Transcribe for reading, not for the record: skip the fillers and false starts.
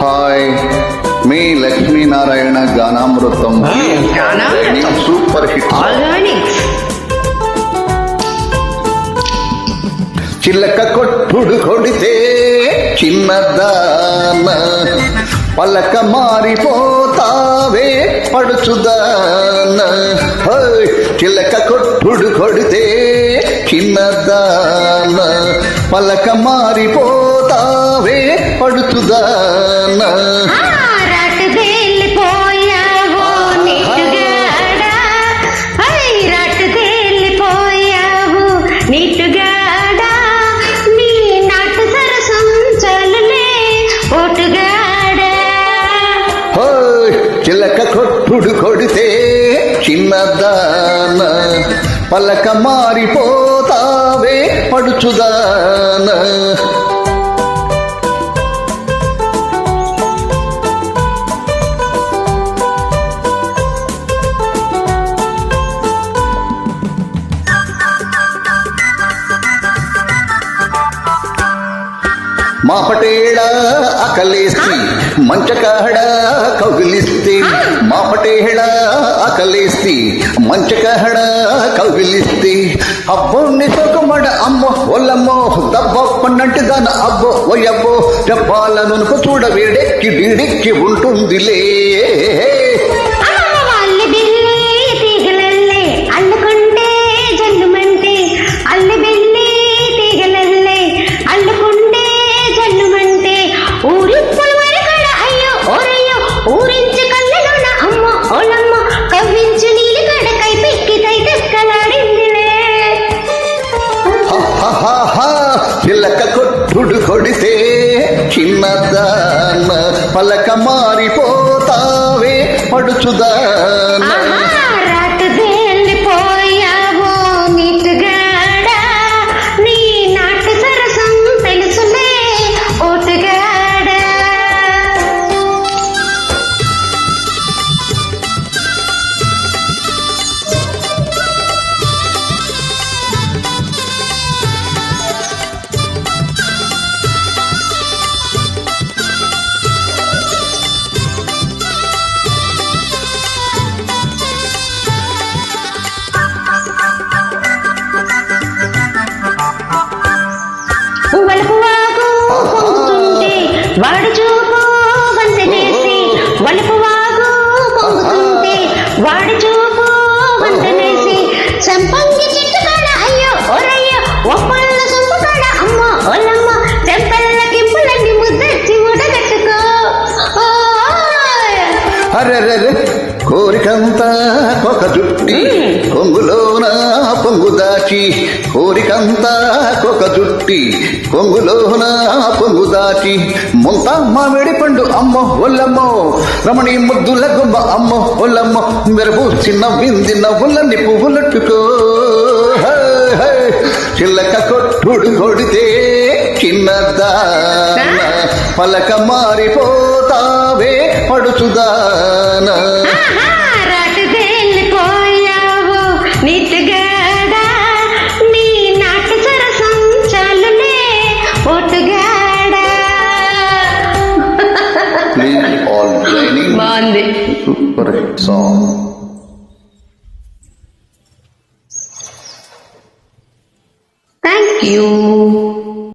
Hi, మీ Lakshminarayana గానామృతం super hit. చిల్లక కొట్టుడు కొడితే చిన్నదాన పలక మారిపోతావే పడుచుదాన. చిల్లక కొట్టుడు కొడితే చిన్నదాన పలక మారిపోతావే పడుచుదాన. చిలక కొట్టుడు కొడితే చిన్నదాన పలక మారిపోతావే పడుచుదాన. మా పటేళ అకలేసి మంచకాడ కౌగిలిస్తే, మా పటేళ అకలేసి మంచకాడ కౌగిలిస్తే, అబ్బోని సొకమడ అమ్మో ఒల్లమ్మో దబ్బప్పనంటి దాన అబ్బో ఒయ్యబ్బో చెప్పాల నునుకు చూడ వేడెక్కి వీడెక్కి ఉంటుందిలే. చిలక కొట్టుడు కొడితే చిన్నదాన పలక మారిపోతావే పడుచుదాన. వాడు చూపు వంతనేసి వలుపు వాగు పొంగుతుంటే, వాడు చూపు వంతనేసి సంపంగి చెట్టు కాడ అయ్యో ఒరయ్యో ఒప్పళ్ళ సొంపు కాడ అమ్మో ఒలమ్మ చెంపల్ల కింపులన్నీ ముద్దచ్చి ఊడగట్టుకో. అరెరెరె కోరికంతా ఒక జుట్టి కొంగులోన పొంగు దాచి, కోరికంతా ఒక జుట్టి కొంగులోన పొంగు దాచి, ముంత మామిడి పండు అమ్మో ఒల్లమ్మో రమణి ముద్దుల గుమ్మ అమ్మో ఒల్లమ్మో మెరుపు చిన్న వింది నవ్వులన్నీ పువ్వులట్టుకో. చిల్లక కొట్టుడు కొడితే చిన్నదాన పలక మారిపోతావే పడుచుదాన. బాగుంది. Super hit song. Thank you.